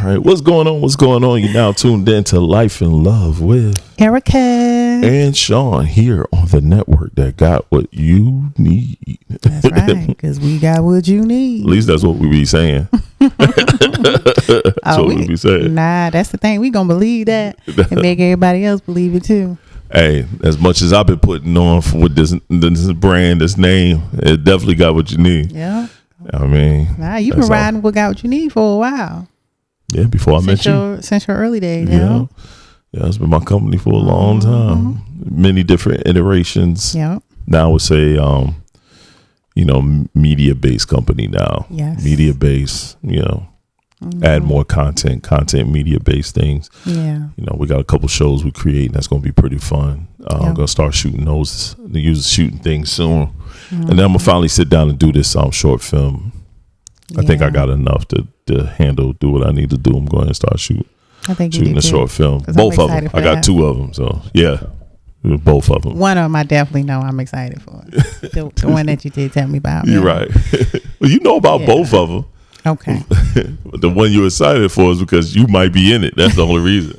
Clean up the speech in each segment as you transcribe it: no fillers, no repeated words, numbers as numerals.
right. What's going on? What's going on? You're now tuned in to Life and Love with Erica and Shon here on the network that got what you need. That's right, because we got what you need. At least that's what we be saying. That's what we be saying. Nah, that's the thing. We gonna believe that and make everybody else believe it too. Hey, as much as I've been putting on with this brand, this name, it definitely got what you need. Yeah. I mean, nah, you've been riding with Got What You Need for a while. Yeah, before I met you. Since your early days, you know? Yeah, it's been my company for a long time. Many different iterations. Yeah. Now I would say, media-based company now. Yes. Media-based, add more content, media-based things. Yeah. We got a couple shows we create, and that's going to be pretty fun. I'm going to start shooting shooting things soon. And then I'm going to finally sit down and do this short film. I think I got enough to do what I need to do. I'm going to start shooting a short film. Both of them. I got two of them. So, yeah, both of them. One of them I definitely know I'm excited for. The one that you did tell me about. You're right. Well, you know about both of them. Okay. The one you're excited for is because you might be in it. That's the only reason.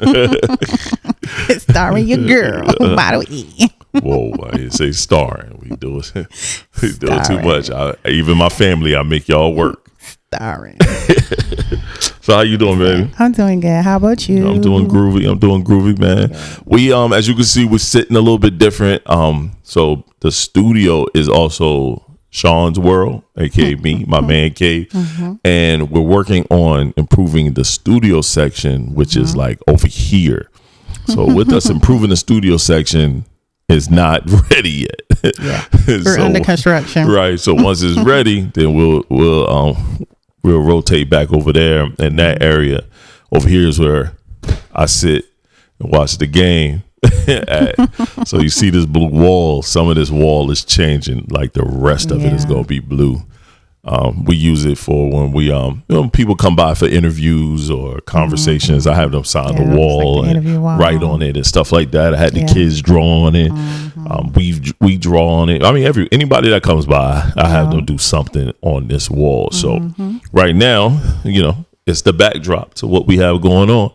Starring your girl, Model E. Whoa, I didn't say starring. We do it too much. Even my family, I make y'all work. Starring. So how you doing, baby? I'm doing good. How about you? I'm doing groovy, man. Yeah. We as you can see, we're sitting a little bit different. So the studio is also Sean's world, aka me, my man cave, and we're working on improving the studio section, which is like over here. So with us improving the studio section is not ready yet. Yeah, we're under construction. Right. So once it's ready, then we'll rotate back over there, and that area over here is where I sit and watch the game. So you see this blue wall. Some of this wall is changing. Like the rest of it is going to be blue. We use it for when we people come by for interviews or conversations. I have them sign the wall like and write on it and stuff like that. I had the kids draw on it. We draw on it. I mean, anybody that comes by, I have them do something on this wall. So right now, it's the backdrop to what we have going on.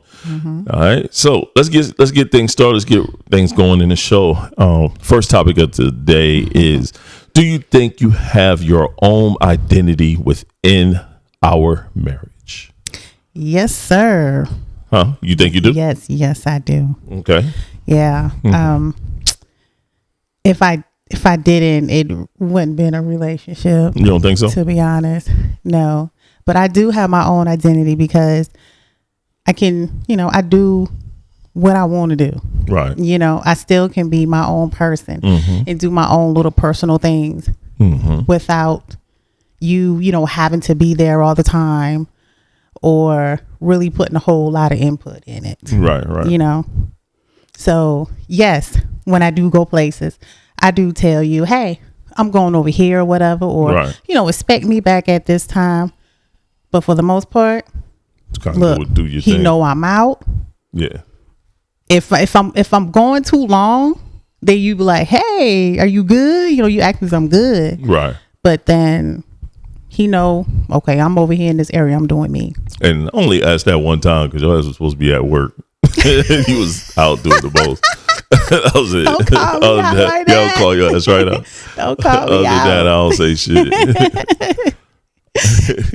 All right, so let's get things started. Let's get things going in the show. First topic of today is: do you think you have your own identity within our marriage? Yes, sir. Huh? You think you do? Yes, I do. Okay. Yeah. If I didn't, it wouldn't been a relationship. You don't think so? To be honest, no. But I do have my own identity because I can, I do what I want to do. Right. I still can be my own person and do my own little personal things without you, having to be there all the time or really putting a whole lot of input in it. Right. So, yes, when I do go places, I do tell you, hey, I'm going over here or whatever, or, expect me back at this time. But for the most part, look, do your he thing. know I'm out. Yeah. If I'm going too long, then you be like, hey, are you good? You ask me if I'm good. Right. But then he know, okay, I'm over here in this area. I'm doing me. And only asked that one time because your ass was supposed to be at work. He was out doing the most. That was it. Don't call me out like that. Yeah, I'll call your ass right now. Don't call me Other out. than that, I don't say shit.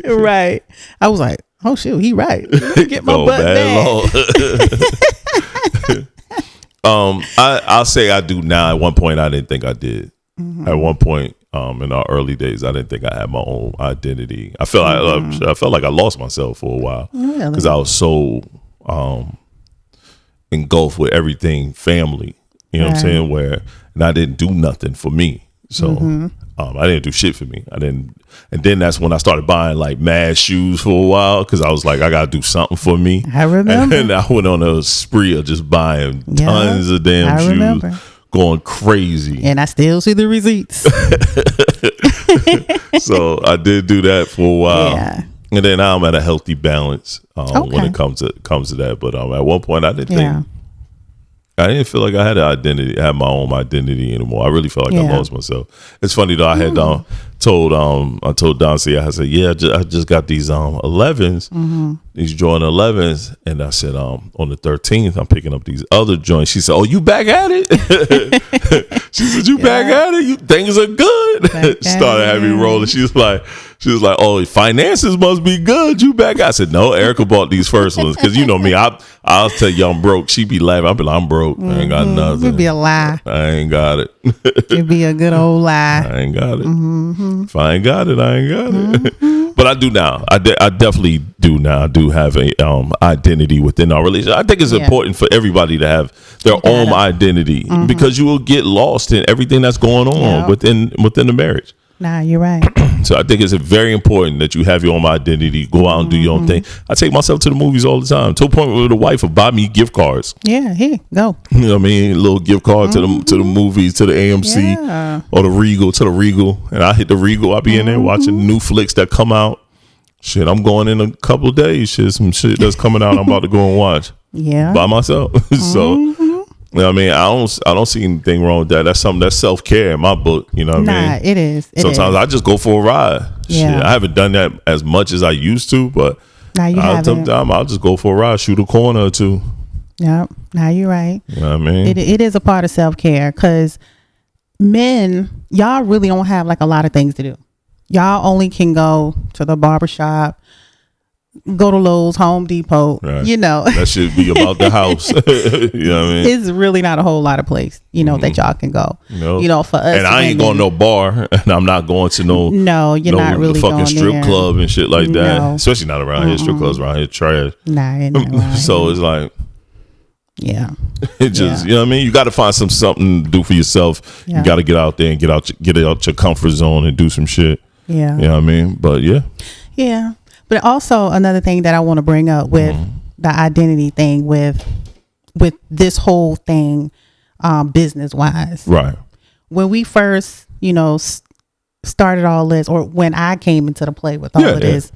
Right. I was like, oh shoot, he right. Get my butt back. I'll say I do now. At one point, I didn't think I did. At one point, in our early days, I didn't think I had my own identity. I felt like I lost myself for a while because I was so engulfed with everything family. You know what I'm saying? And I didn't do nothing for me. So I didn't do shit for me. And then that's when I started buying like mad shoes for a while because I was like, I gotta do something for me. I remember. And I went on a spree of just buying tons of damn shoes, remember. Going crazy. And I still see the receipts. So I did do that for a while. Yeah. And then now I'm at a healthy balance when it comes to that. But at one point I didn't think I didn't feel like I had my own identity anymore. I really felt like I lost myself. It's funny though. I had told Don C, I said, yeah, I just got these 11s, these Jordan 11s, and I said, on the 13th, I'm picking up these other joints. She said, oh, you back at it? She said, you back at it? You things are good. Started having me rolling. She was like, oh, finances must be good. You back? I said, no, Erica bought these first ones because you know me. I'll tell you I'm broke. She be laughing. I'll be like, I'm broke. I ain't got nothing. It'd be a lie. I ain't got it. It'd be a good old lie. I ain't got it. If I ain't got it, I ain't got it. But I do now. I definitely do now. I do have a identity within our relationship. I think it's important for everybody to have their own identity because you will get lost in everything that's going on within the marriage. Nah, you're right. So I think it's very important that you have your own identity, go out and do your own thing. I take myself to the movies all the time, to a point where the wife will buy me gift cards. Yeah, here, go. You know what I mean? A little gift card to the movies, to the AMC or the Regal, and I hit the Regal. I'll be in there watching new flicks that come out. Shit, I'm going in a couple of days. Some shit that's coming out I'm about to go and watch. Yeah. By myself. So you know what I mean? I don't see anything wrong with that. That's something that's self-care in my book. You know what I mean? It is. Sometimes I just go for a ride. Yeah. Shit, I haven't done that as much as I used to, but I'll just go for a ride, shoot a corner or two. Yep. Now you're right. You know what I mean? It is a part of self-care because men, y'all really don't have like a lot of things to do. Y'all only can go to the barbershop, go to Lowe's, Home Depot, you know. That should be about the house. You know what I mean? It's really not a whole lot of place, you know, that y'all can go. No. You know, for us. And I ain't going to no bar, and I'm not going to no you're not really fucking going strip there. Club and shit like that. No. Especially not around here. Strip clubs around here trash. Nah, so it's like, yeah. It just, you know what I mean? You got to find something to do for yourself. Yeah. You got to get out there and get out your comfort zone and do some shit. Yeah. You know what I mean? But yeah. Yeah. But also another thing that I want to bring up with the identity thing with this whole thing, business wise. Right. When we first, you know, started all this, or when I came into the play with all of this,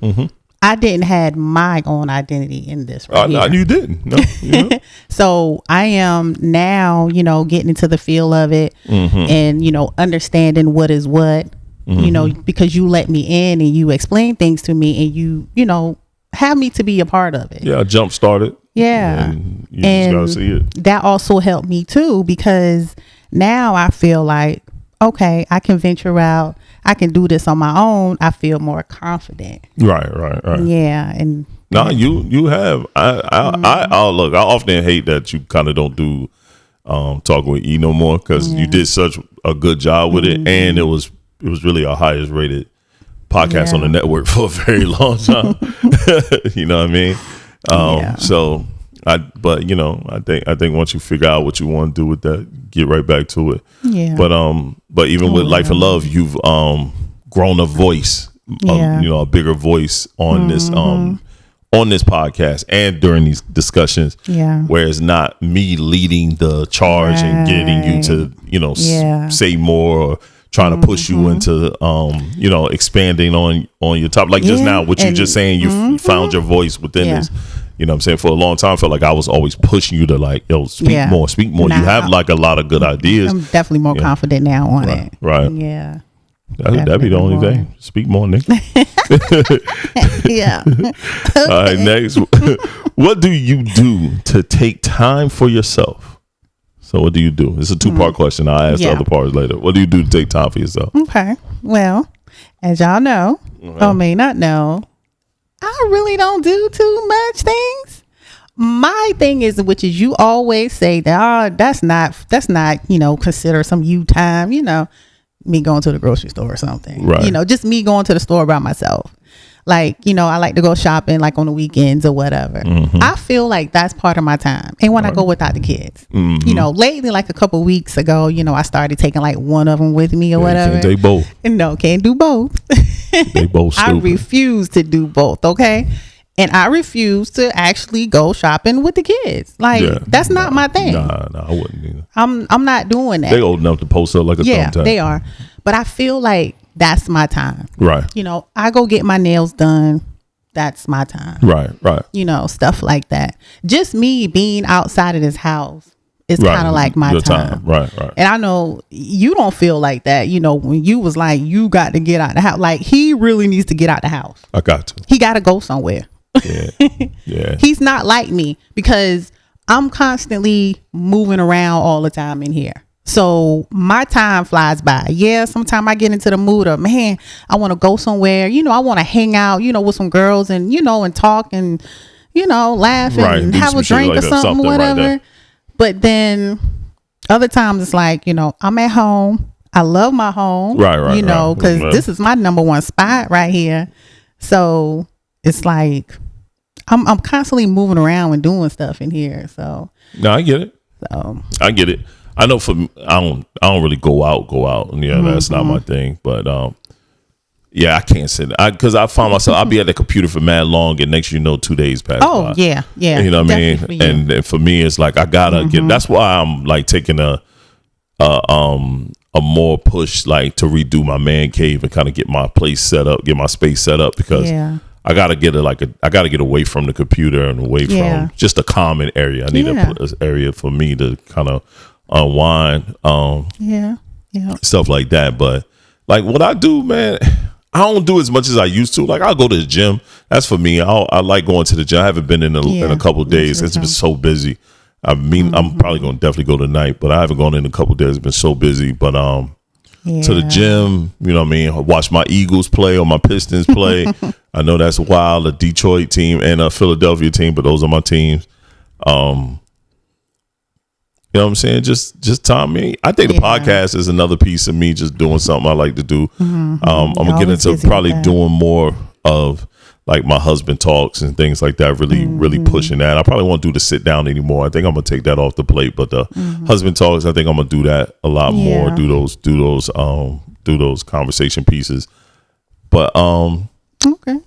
I didn't had my own identity in this. Right here. You didn't. No. You know? So I am now, you know, getting into the feel of it and, you know, understanding what is what. You know, because you let me in and you explain things to me and you know, have me to be a part of it. Yeah, jump started. Yeah. And you just gotta see it. That also helped me too, because now I feel like, okay, I can venture out. I can do this on my own. I feel more confident. Right. Yeah. And no, you have. I look, I often hate that you kind of don't do talking with E no more, because you did such a good job with it, and it was really our highest rated podcast on the network for a very long time. You know what I mean? So but you know, I think once you figure out what you want to do with that, get right back to it. Yeah. But even with Life and Love, you've grown a voice, you know, a bigger voice on this podcast and during these discussions. Yeah. Where it's not me leading the charge and getting you to, you know, say more or trying to push you into, you know, expanding on your top. Like just now, what you just saying, you found your voice within this. You know what I'm saying? For a long time, I felt like I was always pushing you to like, yo, speak more. Nah, you have like a lot of good ideas. I'm definitely more confident now on it. Right. Yeah. That'd be the only thing. Speak more, Nick. Yeah. Okay. All right, next. What do you do to take time for yourself? So what do you do? It's a 2-part question. I'll ask the other parts later. What do you do to take time for yourself? Okay. Well, as y'all know, or may not know, I really don't do too much things. My thing is, which is you always say that, that's not, you know, consider some you time, you know, me going to the grocery store or something. Right. You know, just me going to the store by myself. Like, you know, I like to go shopping like on the weekends or whatever. I feel like that's part of my time. And when I go without the kids, you know, lately, like a couple weeks ago, you know, I started taking like one of them with me or whatever. Can't take both. No, can't do both. They both stupid. I refuse to do both. Okay. And I refuse to actually go shopping with the kids. Like that's not my thing. Nah, I wouldn't either. I'm not doing that. They old enough to post up like a thumbtack. Yeah, they are. But I feel like that's my time. Right. You know, I go get my nails done. That's my time. Right. You know, stuff like that. Just me being outside of this house it's kind of like my your time. Right. And I know you don't feel like that. You know, when you was like, you got to get out the house. Like, he really needs to get out the house. I got to. He got to go somewhere. Yeah. He's not like me because I'm constantly moving around all the time in here. So my time flies by. Yeah, sometimes I get into the mood of, man, I want to go somewhere. You know, I want to hang out, you know, with some girls and, you know, and talk and, you know, laugh and have a drink or something, whatever. Right. But then other times it's like, you know, I'm at home. I love my home. Right. You know, because this is my number one spot right here. So it's like I'm constantly moving around and doing stuff in here. So no, I get it. So I get it. I know for me, I don't really go out. Yeah, that's not my thing. But yeah, I can't sit because I find myself I'll be at the computer for mad long, and next you know 2 days pass by. Yeah. You know what I mean? And for me, it's like I gotta get. That's why I'm like taking a more push like to redo my man cave and kind of get my place set up, get my space set up because I gotta get I gotta get away from the computer and away from just a common area. I need an area for me to kind of unwind, stuff like that. But like what I do, man, I don't do as much as I used to. Like I'll go to the gym. That's for me. I like going to the gym. I haven't been in a couple of days. It's been so busy. I mean, I'm probably going to definitely go tonight, but I haven't gone in a couple of days. It's been so busy. But to the gym, you know what I mean? Watch my Eagles play or my Pistons play. I know that's wild, a Detroit team and a Philadelphia team, but those are my teams. You know what I'm saying? Just time me. I think the podcast is another piece of me just doing something I like to do. I'm gonna get into probably doing more of like my husband talks and things like that. Really pushing that. I probably won't do the sit down anymore. I think I'm gonna take that off the plate. But the husband talks, I think I'm gonna do that a lot more. Do those conversation pieces. But okay.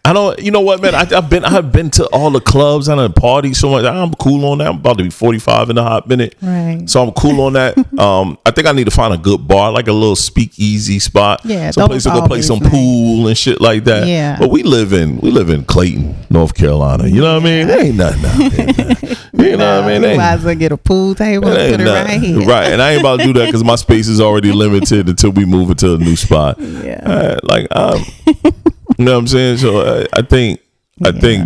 I don't. You know what, man? I've been to all the clubs and the parties so much. I'm cool on that. I'm about to be 45 in a hot minute, right? So I'm cool on that. I think I need to find a good bar, like a little speakeasy spot. Yeah, some place to go play some pool and shit like that. Yeah. But we live in Clayton, North Carolina. You know what I mean? There ain't nothing out there. You know what I mean? You might as well get a pool table and put it right here. Right, and I ain't about to do that because my space is already limited until we move into a new spot. Yeah, you know what I'm saying? So I think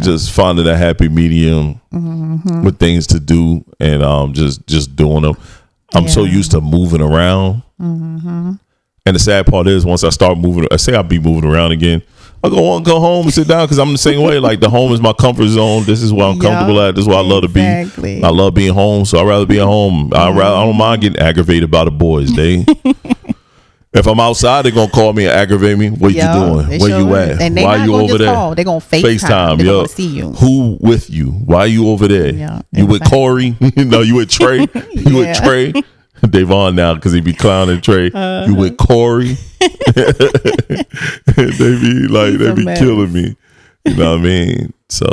just finding a happy medium with things to do and just doing them. I'm so used to moving around. And the sad part is once I start moving, I say I'll be moving around again. I go home and sit down because I'm the same way. Like the home is my comfort zone. This is where I'm comfortable at. This is where I love to be. I love being home, so I'd rather be at home. I don't mind getting aggravated by the boys. If I'm outside, they're gonna call me and aggravate me. What you doing? Where you at? And why you over there? They're gonna FaceTime. They're gonna see you. Who with you? Why you over there? Yeah, you with Corey? No, you with Trey? You with Trey? Davon now because he be clowning Trey. You with Corey? They be killing me. You know what I mean? So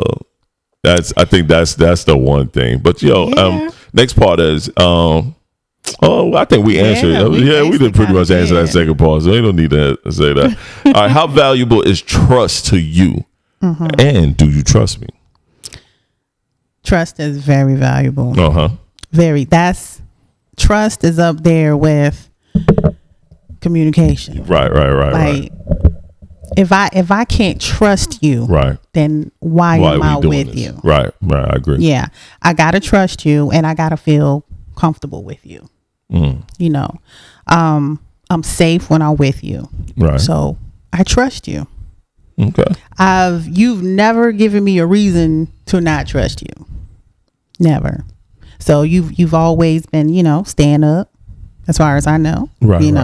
I think that's the one thing. But next part is I think we answered. We did pretty much answer that second part, so we don't need to say that. All right, how valuable is trust to you, and do you trust me? Trust is very valuable. Very. Trust is up there with communication. Right. Like if I can't trust you, then why am I with you? Right. I agree. Yeah, I gotta trust you, and I gotta feel comfortable with you. You know, I'm safe when I'm with you. Right. So I trust you. Okay. You've never given me a reason to not trust you. Never. So you've always been, stand up, as far as I know. Right.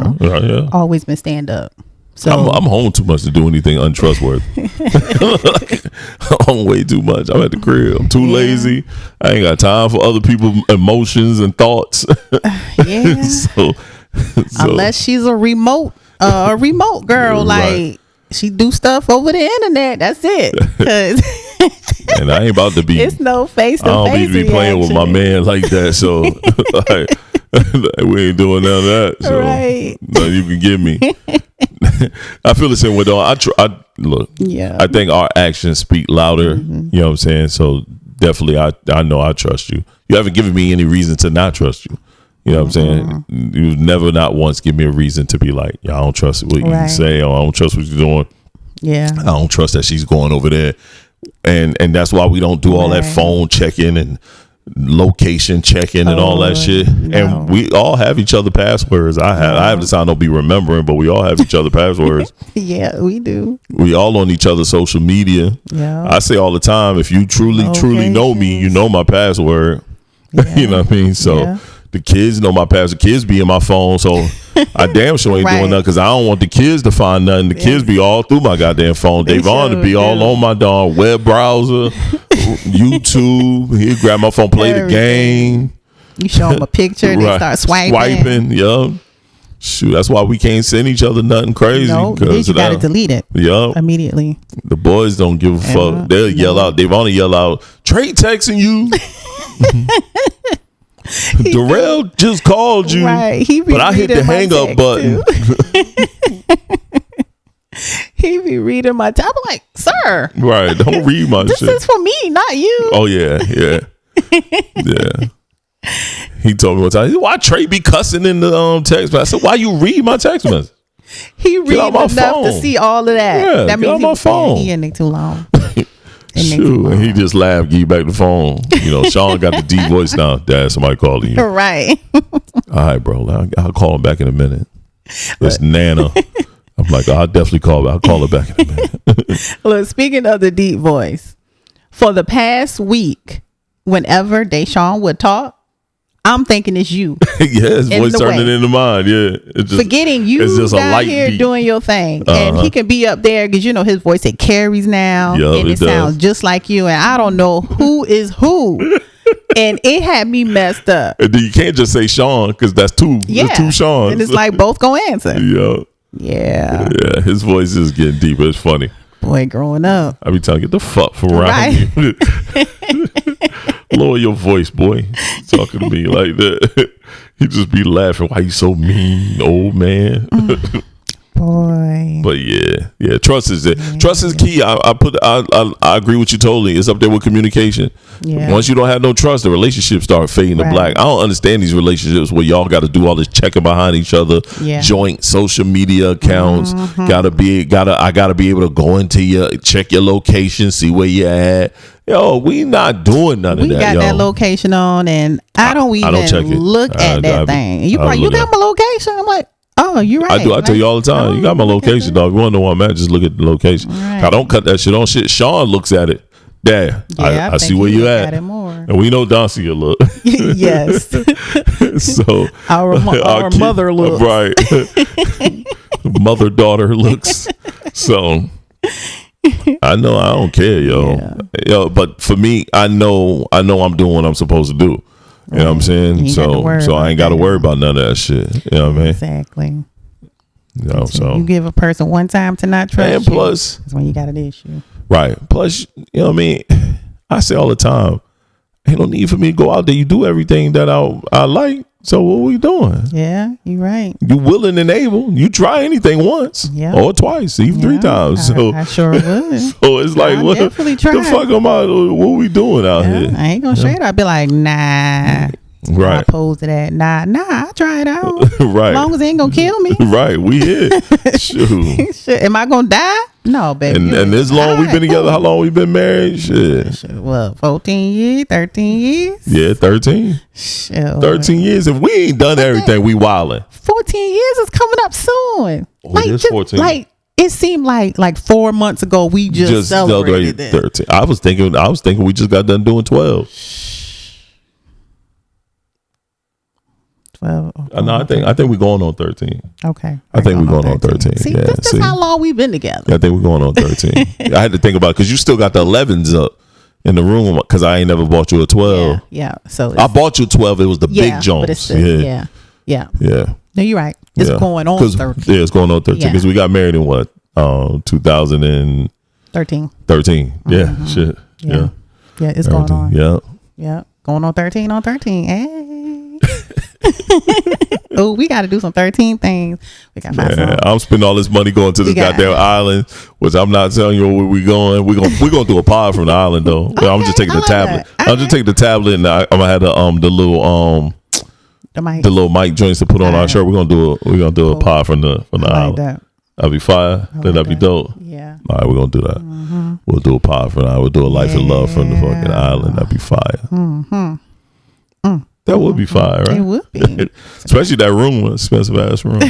Always been stand up. So I'm home too much to do anything untrustworthy. I'm way too much. I'm at the crib. I'm too lazy. I ain't got time for other people's emotions and thoughts. Yeah. so unless she's a remote girl, like she do stuff over the internet. That's it. And I ain't about to be. It's no face to face. I don't need to be playing with my man like that. So we ain't doing none of that. So no, you can give me. I feel the same way though. Look. Yeah. I think our actions speak louder. You know what I'm saying? So definitely, I know I trust you. You haven't given me any reason to not trust you. You know what I'm saying? You never not once give me a reason to be like, I don't trust what you say, or I don't trust what you're doing. Yeah. I don't trust that she's going over there. And that's why we don't do all that phone checking and location checking and all that shit. No. And we all have each other passwords. I have this, I don't be remembering, but we all have each other passwords. Yeah, we do. We all on each other's social media. Yeah. I say all the time, if you truly know me, you know my password. Yeah. You know what I mean? So the kids know my password. Kids be in my phone, so I damn sure ain't doing nothing because I don't want the kids to find nothing. The kids be all through my goddamn phone. Davon to be all on my darn web browser, YouTube. He'll grab my phone, play the game. You show them a picture, they start swiping. Yeah. Shoot, that's why we can't send each other nothing crazy. No, you gotta delete it. Immediately. The boys don't give a fuck. They'll yell out. They've only yell out, Trey texting you. Darrell just called you, but I hit the hang up button. He be reading my text. I'm like, sir, right? Don't read my this shit. This is for me, not you. Oh yeah. He told me one time, why Trey be cussing in the text? But I said, why you read my text message? He read enough to see all of that. Yeah, that means my phone. He in there too long. Shoot, and he just laughed, give you back the phone. You know, Shon got the deep voice now. Dad, somebody calling you. Right. All right, bro. I'll call him back in a minute. It's Nana. I'm like, I'll definitely call her. I'll call her back in a minute. Look, speaking of the deep voice, for the past week, whenever Deshaun would talk, I'm thinking it's you. Yeah, his voice turning into mine. Yeah. It's just, forgetting you just down here doing your thing. And he can be up there because, you know, his voice, it carries now. And it sounds just like you. And I don't know who is who. And it had me messed up. And you can't just say Sean because that's two. Yeah. There's two Seans. And it's like both gonna answer. Yeah. Yeah. His voice is getting deeper. It's funny. Boy, growing up. I be telling you, get the fuck from around you. Lower your voice, boy. Talking to me like that. He just be laughing. Why you so mean, old man? Boy. But yeah. Trust is it. Yeah. Trust is key. I agree with you totally. It's up there with communication. Yeah. Once you don't have no trust, the relationship start fading to black. I don't understand these relationships where y'all got to do all this checking behind each other. Yeah. Joint social media accounts. I gotta be able to go into check your location, see where you at. Yo, we not doing none of that. We got that location on, and I don't look at that thing. You got my location. I'm like, oh, you're right. I tell you all the time. You got my location, dog. You want to know where I'm at? Just look at the location. Right. I don't cut that shit on shit. Sean looks at it. Dad, I see where you at. And we know Dancia look. Yes. So our mother looks. Right. Mother-daughter looks. So I know I don't care, yo. Yeah. Yo, but for me, I know I'm doing what I'm supposed to do. You know what I'm saying? So I ain't got to worry about none of that shit. You know what I mean? Exactly. You know, so you give a person one time to not trust and plus, that's when you got an issue. Right. Plus, you know what I mean? I say all the time, ain't no need for me to go out there. You do everything that I like. So what we doing? Yeah, you're right. You willing and able. You try anything once or twice, even 3 times. So I sure would. So it's like, I'll what definitely try. the fuck am I? What we doing out here? I ain't gonna straight up be like, nah. Right. I opposed to that. Nah, I try it out. Right. As long as it ain't gonna kill me. Right. We here. Shoot. Shit. Am I gonna die? No, baby. And this long we've been together, how long we been married? Shit. Well, 14 years, 13 years? Yeah, 13. Shit. 13 years. If we ain't done everything, we wildin'. 14 years is coming up soon. Oh, it is 14. Like, it seemed like 4 months ago we just celebrated 13. I was thinking we just got done doing 12. 12. No, I think we're going on 13. Okay. I think we're going on 13. See, this is how long we've been together. Yeah, I think we're going on 13. I had to think about it because you still got the 11s up in the room because I ain't never bought you a 12. Yeah. So I bought you a 12. It was the big Jones. Yeah. No, you're right. It's going on 13. Yeah, it's going on 13 because we got married in what? 2013. 13. Yeah. Shit. Yeah. Yeah, it's going on. Yeah. Yeah. Going on 13 on 13. Hey. Oh, we got to do some 13 things. We got to find some. I'm spending all this money going to this goddamn island, which I'm not telling you where we going. We're gonna do a pod from the island though. Okay, I'm just taking the tablet. I'm just taking the tablet, and I'm gonna have the little mic joints to put on our shirt. We're gonna do a pod from the island. That'd be fire. That'd be dope. Yeah. All right, we're gonna do that. Mm-hmm. We'll do a pod from the island. We'll do a life and love from the fucking island. That'd be fire. Mm-hmm. That would be fire, right? It would be. Especially that room, expensive ass room.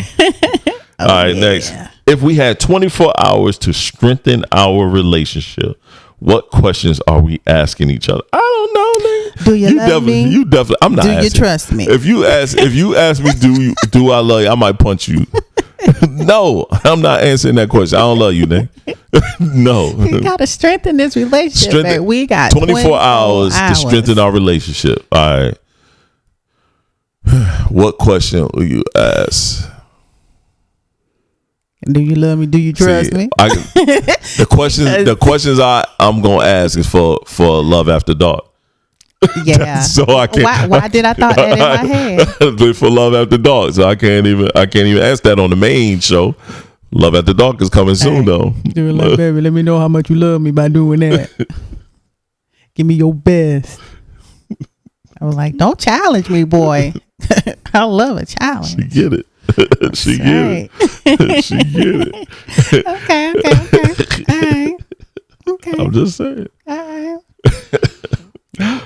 All right, next. If we had 24 hours to strengthen our relationship, what questions are we asking each other? I don't know, nigga. Do you love me? You definitely. I'm not. Do asking. you trust me? If you ask me, do I love you? I might punch you. No, I'm not answering that question. I don't love you, nigga. No. We gotta strengthen this relationship. We got 24 hours to strengthen our relationship. All right. What question will you ask? Do you love me? Do you trust me? The questions I'm gonna ask is for love after dark. Yeah. So I can't. Why did I thought that in my head? For love after dark, so I can't even ask that on the main show. Love after dark is coming soon though. Do it like, baby, let me know how much you love me by doing that. Give me your best. I was like, don't challenge me, boy. I love a challenge. She get it. She get it. She get it. Okay. All right. Okay. I'm just saying. All right.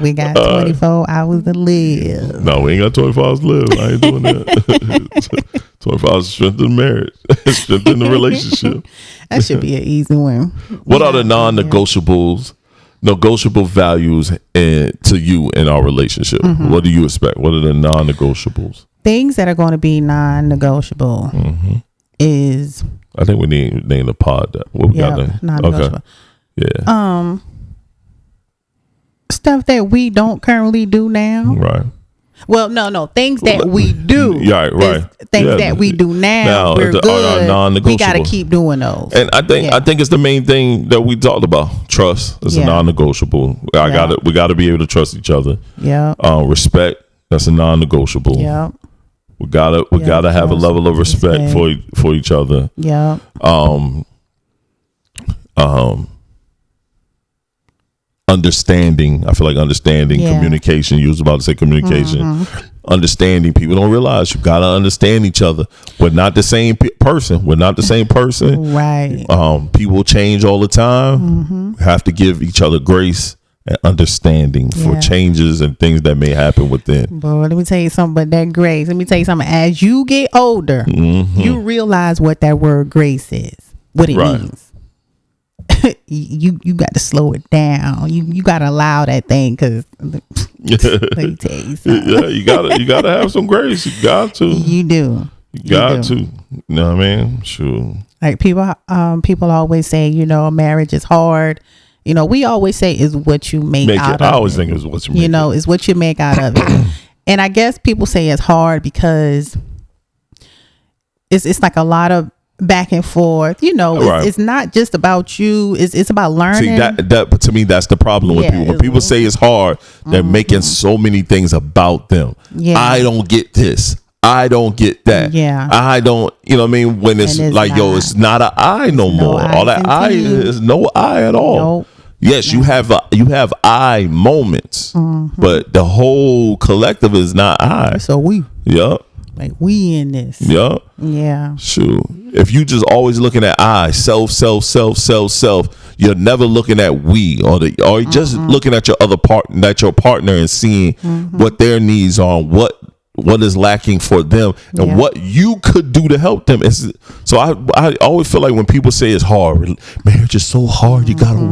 We got 24 hours to live. No, we ain't got 24 hours to live. I ain't doing that. 24 hours to strengthen marriage. Strengthen the relationship. That should be an easy one. What are the non-negotiables? Negotiable values to you in our relationship. Mm-hmm. What do you expect? What are the non-negotiables? Things that are going to be non-negotiable is. I think we need to name the pod that. What we got there? Non-negotiable. Okay. Yeah. Stuff that we don't currently do now. Right. Well, no. Things that we do. Yeah, right. Things that we do now we're good. Are non-negotiable. We got to keep doing those. And I think it's the main thing that we talked about. Trust is a non-negotiable. We got to be able to trust each other. Yeah. Respect. That's a non-negotiable. Yeah. We gotta have a level of respect for each other. Yeah. Understanding. I feel like understanding, communication. You was about to say communication. Mm-hmm. Understanding. People don't realize you gotta understand each other. We're not the same person. We're not the same person. Right. People change all the time. Mm-hmm. We have to give each other grace and understanding for changes and things that may happen within. Boy, let me tell you something about that grace. Let me tell you something. As you get older, you realize what that word grace is, what it means. You got to slow it down. You got to allow that thing, because let me tell you something. Yeah, you gotta have some grace. You got to. You do. You got to. You know what I mean? Sure. Like people always say, marriage is hard. We always say is what you make out of it. I always think it's what you make. Is what you make out of it. And I guess people say it's hard because it's like a lot of back and forth. It's not just about you. It's about learning. See, that to me, that's the problem with people. When people say it's hard, they're making so many things about them. Yeah. I don't get this. I don't get that. Yeah. I don't, when it's like, it's not an I no more. All that I is no I at all. Nope. Yes, you have I moments, but the whole collective is not I. So we. Yep. Like we in this. Yep. Yeah. Sure. If you just always looking at I, self, you're never looking at we or just looking at your partner and seeing what their needs are, what is lacking for them, and what you could do to help them. So I always feel like when people say it's hard, marriage is so hard, you gotta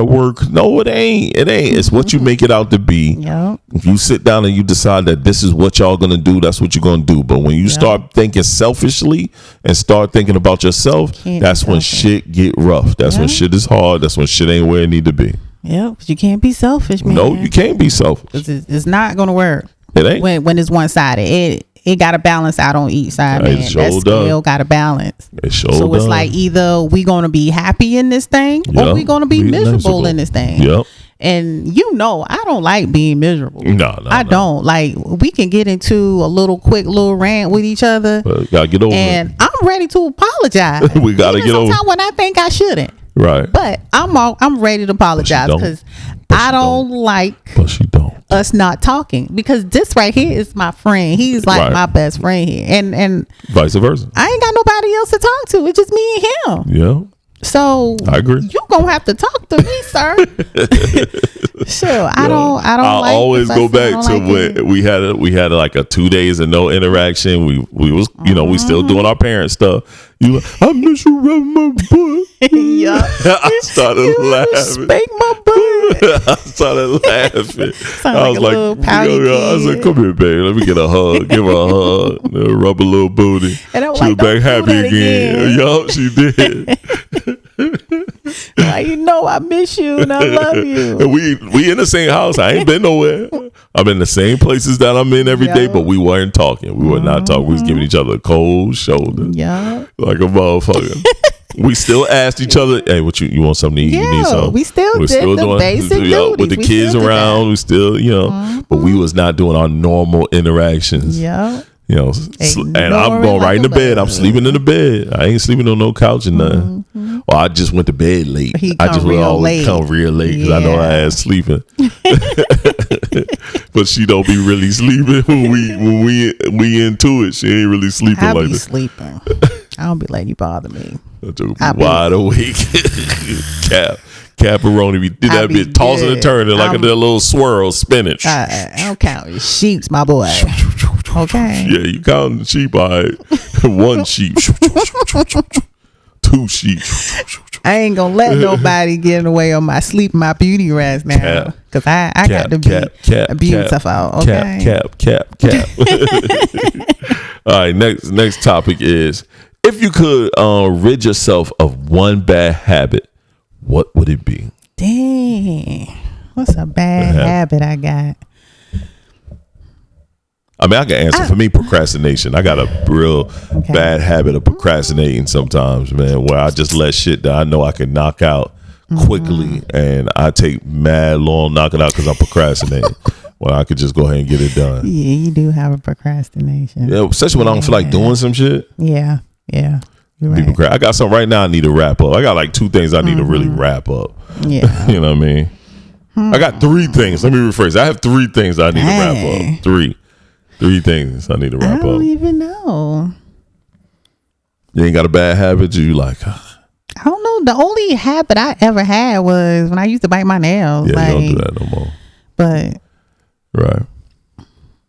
work. No, it ain't. It's what you make it out to be. Yep. If you sit down and you decide that this is what y'all gonna do, that's what you're gonna do. But when you start thinking selfishly and start thinking about yourself, that's when shit get rough. That's when shit is hard. That's when shit ain't where it need to be. Yeah, but you can't be selfish, man. No, you can't be selfish. It's not gonna work. It ain't. When it's one sided, it got to balance out on each side, man. That scale got to balance. So it's like either we gonna be happy in this thing or we gonna be miserable in this thing. Yep. And I don't like being miserable. No, I don't. Like, we can get into a quick little rant with each other. But gotta get over it. And I'm ready to apologize. We gotta get over it. Sometimes when I think I shouldn't. Right. But I'm ready to apologize because I don't like us not talking, because this right here is my friend. He's like my best friend here. And vice versa. I ain't got nobody else to talk to. It's just me and him. Yeah. So I agree. You gonna have to talk to me, sir. Sure. I don't I'll like always go back to when we had like a 2 days and no interaction. We was we still doing our parent stuff. You like, I miss you rubbing my butt. Yeah. I started laughing. Spank my butt. I started laughing. I was like, I was like, come here, baby. Let me get a hug. Give her a hug. Rub a little booty. And I was she was back happy again. Yup, she did. Like, I miss you and I love you. And we in the same house. I ain't been nowhere. I'm in the same places that I'm in every day, but we weren't talking. We were not talking. We was giving each other a cold shoulder. Yeah. Like a motherfucker. We still asked each other, hey, what you want something to eat? You need something? We still did the basic duties. With the kids around, we still, but we was not doing our normal interactions. Yeah. And I'm going right in the bed. I'm sleeping in the bed. I ain't sleeping on no couch or nothing. Or I just went to bed late. I just would always come real late because I know I ass sleeping. But she don't be really sleeping when we into it. She ain't really sleeping I like be that. Sleeping. I don't be letting you bother me. I be wide awake. Caparoni be did that bitch tossing and turning like a little swirl spinach. I don't count your sheeps, my boy. Okay. Yeah, you counting the sheep, all right. One sheep. 2 sheep. I ain't gonna let nobody get in the way of my sleep, my beauty rest now. Because I got to be beautiful. Okay. Cap. All right, next topic is, if you could rid yourself of one bad habit, what would it be? Dang. What's a bad habit I got? I mean, I can answer. For me, procrastination. I got a real bad habit of procrastinating sometimes, man, where I just let shit that I know I can knock out quickly, and I take mad long knocking out because I'm procrastinating. Well, I could just go ahead and get it done. Yeah, you do have a procrastination. Yeah, especially when I don't feel like doing some shit. Yeah. You're right. I got something right now I need to wrap up. I got like 2 things I need to really wrap up. Yeah. You know what I mean? I got 3 things. Let me rephrase. I have 3 things I need to wrap up. 3 things I need to wrap up. I don't even know. You ain't got a bad habit? You like? I don't know. The only habit I ever had was when I used to bite my nails. Yeah, you don't do that no more. But right.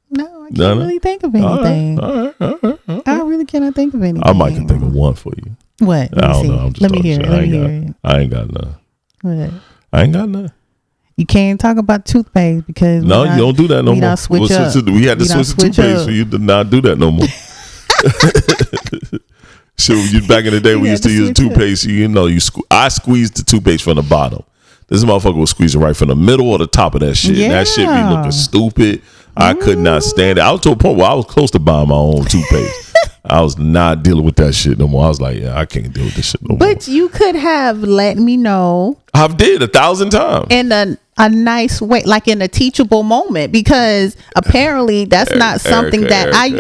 No, I can't really think of anything. All right. I really cannot think of anything. I might can think of one for you. What? I don't know. I'm just Let me hear it. I ain't got none. What? I ain't got none. You can't talk about toothpaste because you don't do that no more. We had to switch the toothpaste for you to not do that no more. So back in the day, we used to use toothpaste. I squeezed the toothpaste from the bottom. This motherfucker was squeezing right from the middle or the top of that shit. Yeah. And that shit be looking stupid. I could not stand it. I was to a point where I was close to buying my own toothpaste. I was not dealing with that shit no more. I was like, yeah, I can't deal with this shit no more. But you could have let me know. I've did 1,000 times. In a nice way, like in a teachable moment, because apparently that's not something that I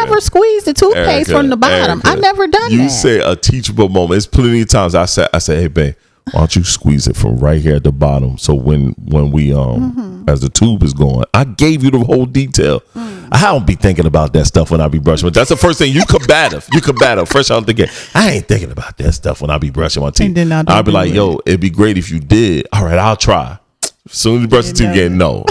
never squeezed the toothpaste from the bottom. I never done that. You say a teachable moment. It's plenty of times I said, hey, babe, why don't you squeeze it from right here at the bottom? So when we as the tube is going, I gave you the whole detail. I don't be thinking about that stuff when I be brushing. But that's the first thing. You combative fresh out the gate. I ain't thinking about that stuff when I be brushing my teeth. I'll be like, yo, it'd be great if you did. All right, I'll try. As soon as you brush your teeth again, no.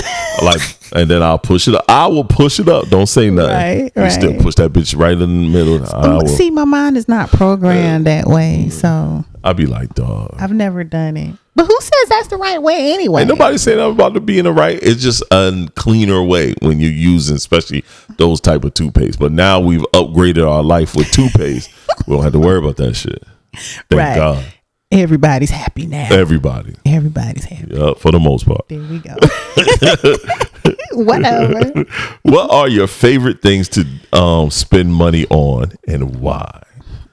And then I'll push it up. I will push it up. Don't say nothing. Right. You still push that bitch right in the middle. See, my mind is not programmed that way, so I'll be like, dog. I've never done it. But who says that's the right way anyway? Ain't nobody saying I'm about to be in the right. It's just a cleaner way when you're using, especially those type of toothpaste. But now we've upgraded our life with toothpaste. We don't have to worry about that shit. Thank God. Everybody's happy now. Everybody's happy. Yeah, for the most part. There we go. Whatever. What are your favorite things to spend money on and why?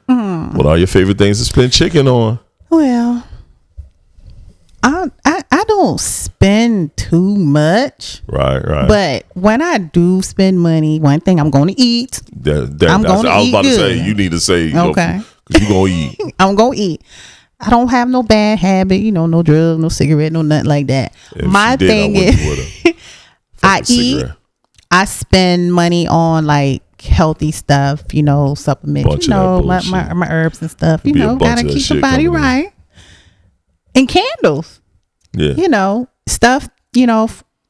What are your favorite things to spend chicken on? Well, I I don't spend too much. Right. But when I do spend money, one thing I'm going to eat. I was about to say, you need to say, okay, because you're going to eat. I'm going to eat. I don't have no bad habit, no drug, no cigarette, no nothing like that. My thing is, I eat. Cigarette. I spend money on like healthy stuff, supplements, my herbs and stuff. Gotta keep the body right. And candles. Yeah. Stuff,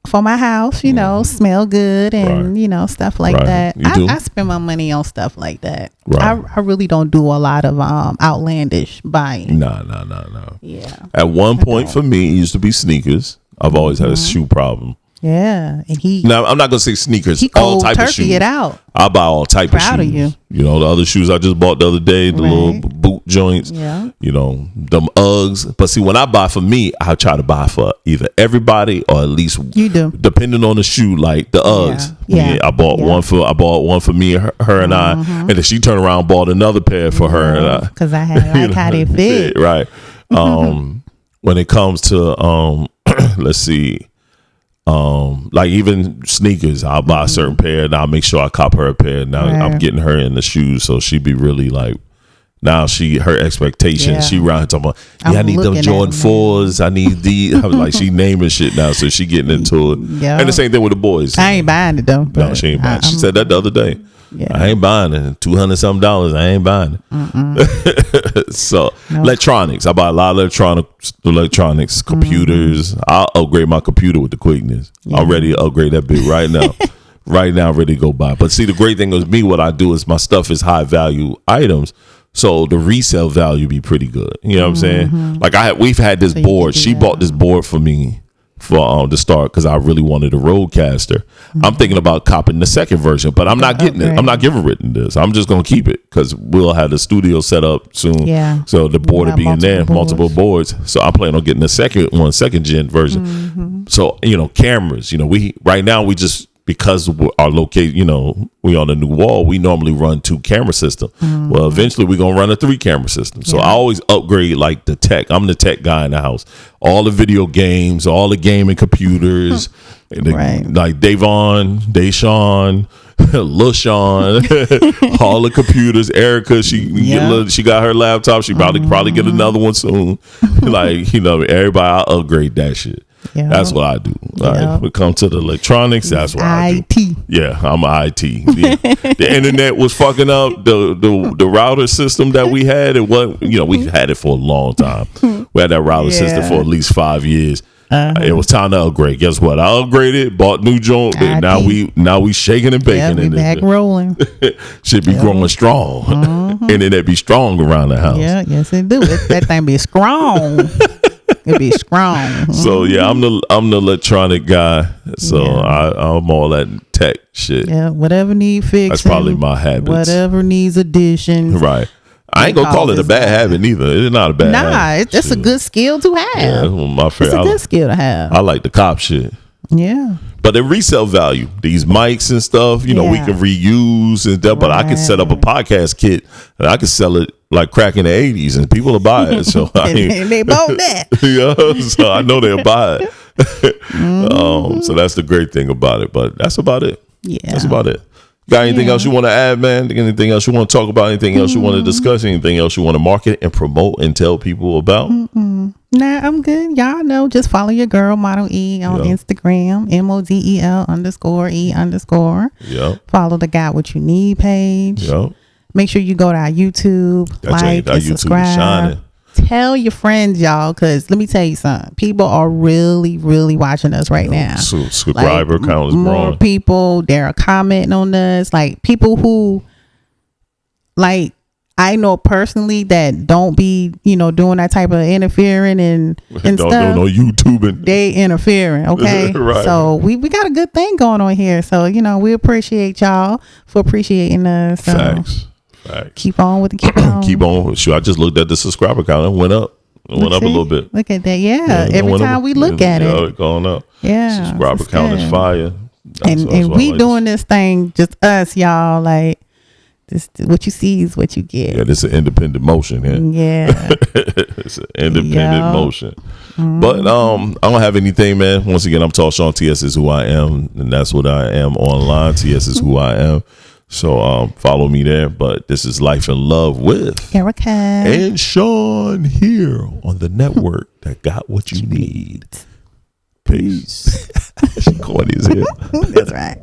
for my house, smell good and, stuff like that. I spend my money on stuff like that. Right. I really don't do a lot of outlandish buying. No. Yeah. At one point for me, it used to be sneakers. I've always had a shoe problem. Yeah, and now I'm not gonna say sneakers. He all type of shoes. It out. I buy all type of shoes. Proud of you. The other shoes I just bought the other day, the little boot joints. Yeah. Them Uggs. But see, when I buy for me, I try to buy for either everybody or at least you do, depending on the shoe. Like the Uggs. Yeah. I bought one for me, her and I, and then she turned around and bought another pair for her and I. Because I had how they fit. Right. When it comes to let's see. Like even sneakers, I'll buy a certain pair and I'll make sure I cop her a pair. Now I'm getting her in the shoes, so she be really like, now her expectations. She around talking about, I need them Jordan 4s. I need these. I was like, she naming shit now, so she getting into it. Yeah. And the same thing with the boys. I ain't buying it though. No, she ain't buying it. She said that the other day. Yeah. I ain't buying it. $200-something. I ain't buying it. So electronics. I buy a lot of electronics, computers. I'll upgrade my computer with the quickness. I'm ready to upgrade that bit right now. Right now, ready to go buy. But see, the great thing with me, what I do is my stuff is high value items. So the resale value be pretty good. You know what I'm saying? Like we've had this board. She bought this board for me for the start because I really wanted a Rodecaster. I'm thinking about copping the second version, but I'm not getting it. I'm not giving written this. I'm just gonna keep it because we'll have the studio set up soon. Yeah. So the board will be in there, multiple boards. So I plan on getting the second gen version. So cameras. We right now we just, because our location, we on a new wall, we normally run 2 camera system. Well, eventually we're going to run a 3 camera system. So I always upgrade like the tech. I'm the tech guy in the house. All the video games, all the gaming computers, like Deshawn, Lil Sean, all the computers. Erica, she got her laptop. She probably get another one soon. Everybody, I'll upgrade that shit. Yeah. That's what I do. Right. When it comes to the electronics, that's what I do. IT. Yeah, I'm IT. The internet was fucking up the router system that we had. It was, we've had it for a long time. We had that router system for at least 5 years. It was time to upgrade. Guess what? I upgraded, bought new joint. Now we shaking and baking. We back rolling. Should be growing strong. Internet be strong around the house. Yeah, yes it do. That thing be strong. It be strong. So yeah, I'm the electronic guy. So I'm all that tech shit. Yeah, whatever need fixing. That's probably my habits. Whatever needs addition. Right. I ain't gonna call it a bad habit neither. It's not a bad habit. It's a good skill to have. Yeah, my favorite. It's a good skill to have. I like the cop shit. Yeah. But the resale value, these mics and stuff, we can reuse and stuff. But I can set up a podcast kit and I can sell it like crack in the 80s and people will buy it. So and they bought that. So I know they'll buy it. So that's the great thing about it. But that's about it. Yeah. That's about it. Got anything else you want to add, man? Anything else you want to talk about? Anything else you want to discuss? Anything else you want to market and promote and tell people about? Nah, I'm good. Y'all know, just follow your girl, Model E, on Instagram, MODEL_E_. Yep. Follow the Got What You Need page. Yep. Make sure you go to our YouTube, like and subscribe. Tell your friends, y'all, because let me tell you something. People are really, really watching us right now. Subscriber count is more growing. People, they're commenting on us. Like people who, like, I know personally that don't be, doing that type of interfering and stuff. Don't know YouTubing. They interfering, okay? Right. So we got a good thing going on here. So, we appreciate y'all for appreciating us. So. Facts. Keep on with it. Keep on. Keep on. Sure, I just looked at the subscriber count. It went up. It went up a little bit. Look at that. Yeah. Every time we look at it. It's going up. Yeah. Subscriber count is fire. And we doing this thing, just us, y'all. Like, This what you see is what you get. Yeah, this is an independent motion here. Yeah. It's an independent motion. But I don't have anything, man. Once again, I'm Tall Sean. TS is who I am, and that's what I am online. TS is who I am. So follow me there. But this is Life and Love with Erica and Shon here on the network that got what you need. Peace. She corny as hell. That's right.